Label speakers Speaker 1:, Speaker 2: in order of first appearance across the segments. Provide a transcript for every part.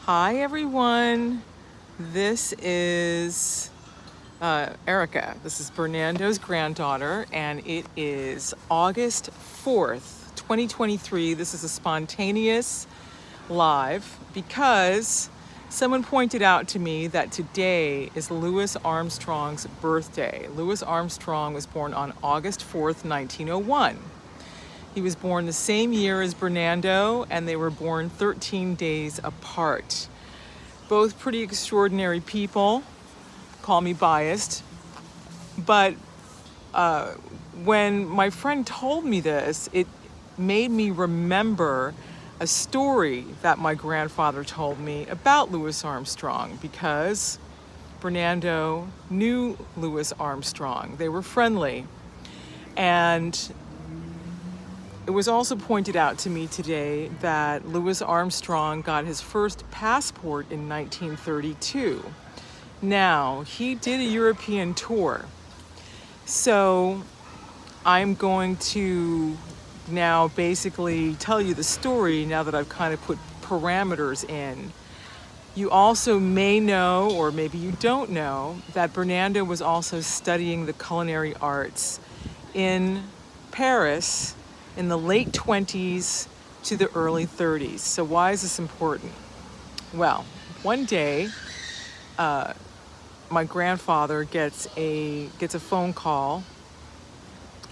Speaker 1: Hi everyone, this is Erica. This is Bernando's granddaughter, and it is August 4th, 2023. This is a spontaneous live because someone pointed out to me that today is Louis Armstrong's birthday. Louis Armstrong was born on August 4th, 1901. He was born the same year as Bernando, and they were born 13 days apart. Both pretty extraordinary people. Call me biased. But when my friend told me this, it made me remember a story that my grandfather told me about Louis Armstrong, because Bernando knew Louis Armstrong. They were friendly. And it was also pointed out to me today that Louis Armstrong got his first passport in 1932. Now, he did a European tour. So I'm going to now basically tell you the story now that I've kind of put parameters in. You also may know, or maybe you don't know, that Bernando was also studying the culinary arts in Paris in the late 20s to the early 30s. So why is this important? Well, one day, my grandfather gets a phone call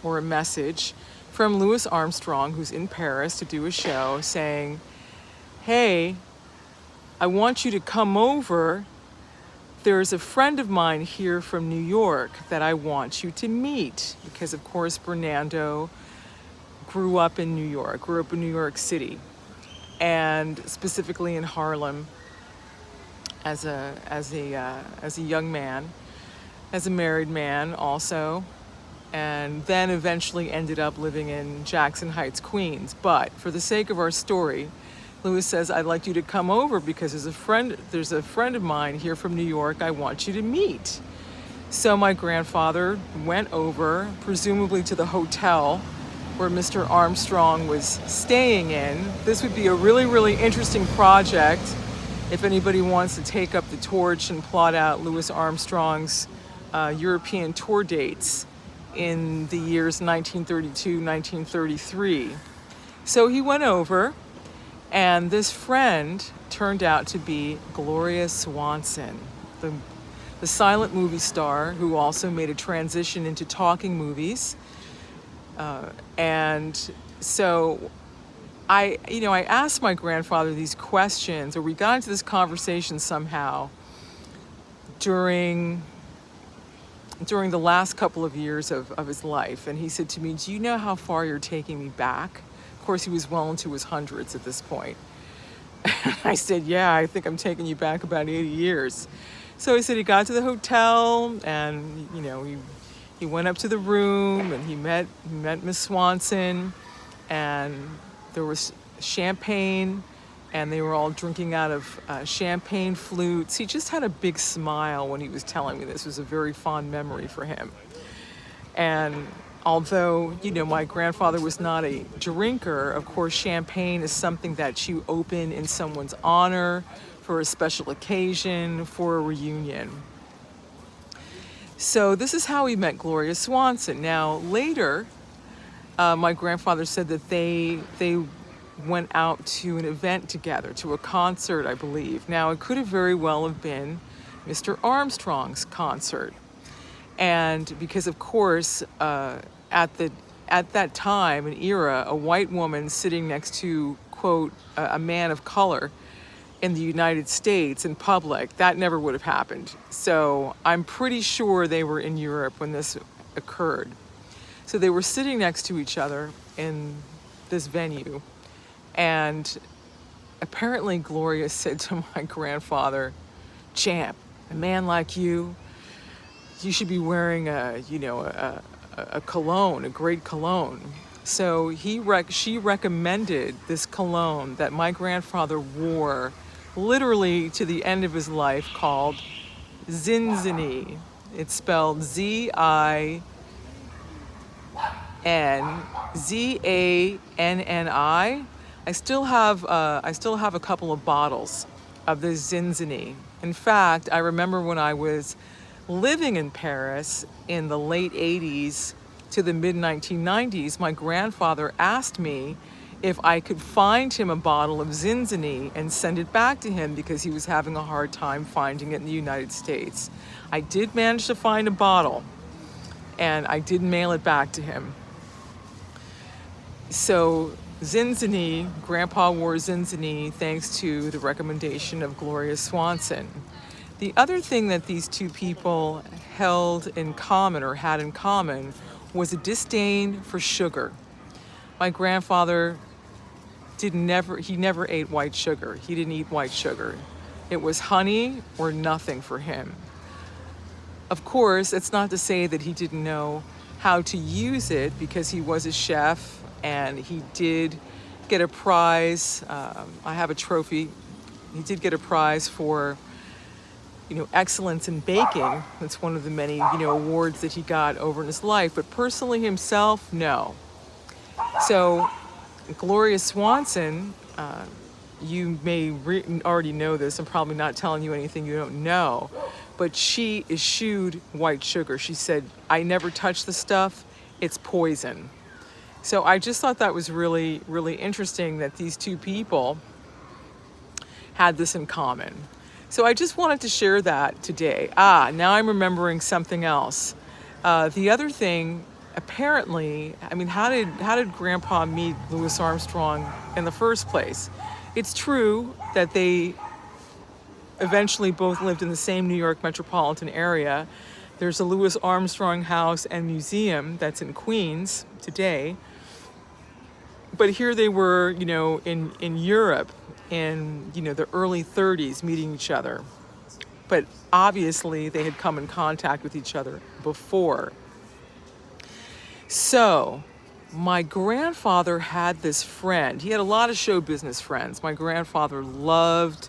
Speaker 1: or a message from Louis Armstrong, who's in Paris to do a show, saying, "Hey, I want you to come over. There's a friend of mine here from New York that I want you to meet." Because of course Bernando grew up in New York City, and specifically in Harlem as a young man, as a married man also, and then eventually ended up living in Jackson Heights, Queens. But for the sake of our story, Louis says, "I'd like you to come over because there's a friend of mine here from New York I want you to meet." So my grandfather went over, presumably to the hotel where Mr. Armstrong was staying in. This would be a really, really interesting project if anybody wants to take up the torch and plot out Louis Armstrong's European tour dates in the years 1932, 1933. So he went over, and this friend turned out to be Gloria Swanson, the silent movie star who also made a transition into talking movies. And so I asked my grandfather these questions, or we got into this conversation somehow during the last couple of years of his life. And he said to me, "Do you know how far you're taking me back?" Of course, he was well into his hundreds at this point. And I said, "Yeah, I think I'm taking you back about 80 years. So he said he got to the hotel, and he went up to the room, and he met Miss Swanson, and there was champagne, and they were all drinking out of champagne flutes. He just had a big smile when he was telling me this. It was a very fond memory for him. And although, my grandfather was not a drinker, of course, champagne is something that you open in someone's honor for a special occasion, for a reunion. So this is how he met Gloria Swanson. Now, later, my grandfather said that they went out to an event together, to a concert, I believe. Now, it could have very well have been Mr. Armstrong's concert. And because, of course, at that time, an era, a white woman sitting next to, quote, a man of color in the United States in public, that never would have happened. So I'm pretty sure they were in Europe when this occurred. So they were sitting next to each other in this venue, and apparently Gloria said to my grandfather, "Champ, a man like you should be wearing a cologne, a great cologne." So she recommended this cologne that my grandfather wore literally to the end of his life, called Zinzanni. It's spelled Zinzanni. I still have a couple of bottles of the Zinzini. In fact, I remember when I was living in Paris in the late 80s to the mid 1990s, my grandfather asked me if I could find him a bottle of Zinzini and send it back to him because he was having a hard time finding it in the United States. I did manage to find a bottle, and I did mail it back to him. So Zinzini, Grandpa wore Zinzini thanks to the recommendation of Gloria Swanson. The other thing that these two people held in common or had in common was a disdain for sugar. My grandfather never ate white sugar. He didn't eat white sugar. It was honey or nothing for him. Of course, it's not to say that he didn't know how to use it, because he was a chef and he did get a prize. I have a trophy. He did get a prize for, excellence in baking. It's one of the many, awards that he got over in his life. But personally himself, no. So Gloria Swanson, you may already know this. I'm probably not telling you anything you don't know. But she eschewed white sugar. She said, I never touch the stuff. It's poison. So I just thought that was really, really interesting that these two people had this in common. So I just wanted to share that today. Now I'm remembering something else. The other thing, apparently, how did Grandpa meet Louis Armstrong in the first place? It's true that they eventually both lived in the same New York metropolitan area. There's a Louis Armstrong house and museum that's in Queens today. But here they were, in Europe in, the early 30s meeting each other. But obviously they had come in contact with each other before. So my grandfather had this friend. He had a lot of show business friends. My grandfather loved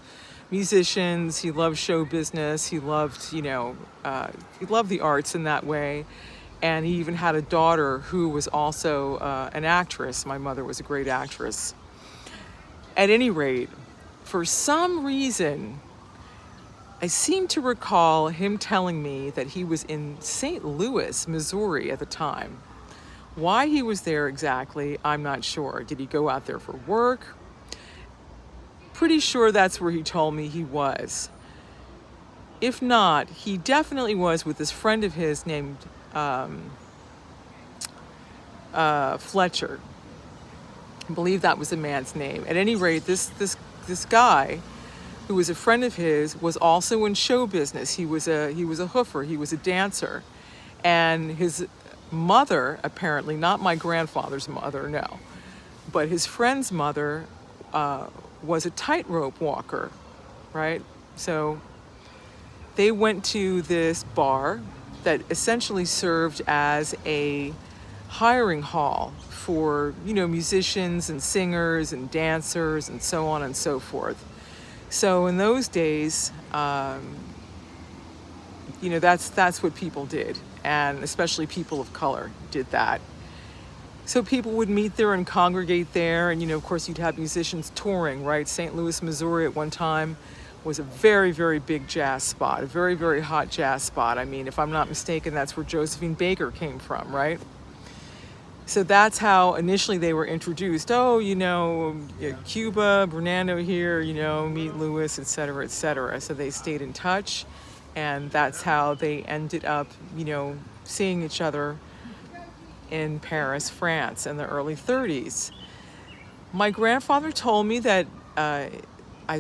Speaker 1: musicians. He loved show business. He loved, he loved the arts in that way. And he even had a daughter who was also an actress. My mother was a great actress. At any rate, for some reason, I seem to recall him telling me that he was in St. Louis, Missouri at the time. Why he was there exactly, I'm not sure. Did he go out there for work? Pretty sure that's where he told me he was. If not, he definitely was with this friend of his named Fletcher. I believe that was the man's name. At any rate, this guy, who was a friend of his, was also in show business. He was a hoofer. He was a dancer, and his mother, apparently not my grandfather's mother, no, but his friend's mother was a tightrope walker, right? So they went to this bar that essentially served as a hiring hall for, musicians and singers and dancers and so on and so forth. So in those days, that's what people did, and especially people of color did that. So people would meet there and congregate there, and of course you'd have musicians touring, right? St. Louis, Missouri at one time was a very, very big jazz spot, a very, very hot jazz spot. If I'm not mistaken, that's where Josephine Baker came from, right? So that's how initially they were introduced. Oh, Cuba, Bernando here, meet Louis, et cetera, et cetera. So they stayed in touch, and that's how they ended up, seeing each other in Paris, France in the early 30s. My grandfather told me that I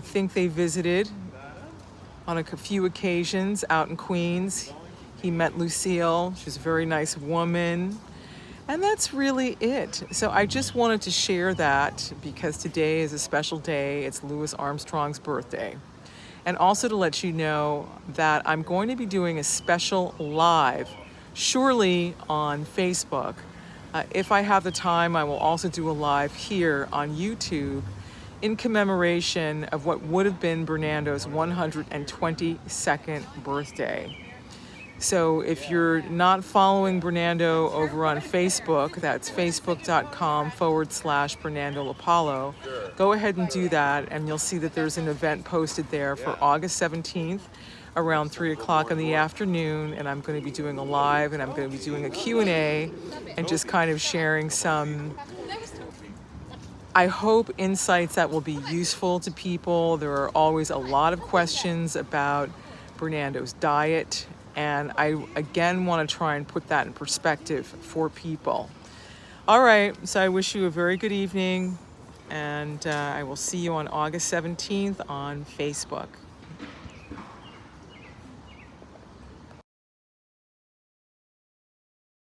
Speaker 1: think they visited on a few occasions out in Queens. He met Lucille. She's a very nice woman. And that's really it. So I just wanted to share that because today is a special day. It's Louis Armstrong's birthday. And also to let you know that I'm going to be doing a special live, surely on Facebook. If I have the time, I will also do a live here on YouTube in commemoration of what would have been Bernando's 122nd birthday. So if you're not following Bernando over on Facebook, that's facebook.com/Bernando LaPallo, go ahead and do that, and you'll see that there's an event posted there for August 17th around 3 o'clock in the afternoon, and I'm going to be doing a live, and I'm going to be doing a Q&A and just kind of sharing some, I hope, insights that will be useful to people. There are always a lot of questions about Bernando's diet, and I again want to try and put that in perspective for people. All right, so I wish you a very good evening, and I will see you on August 17th on Facebook.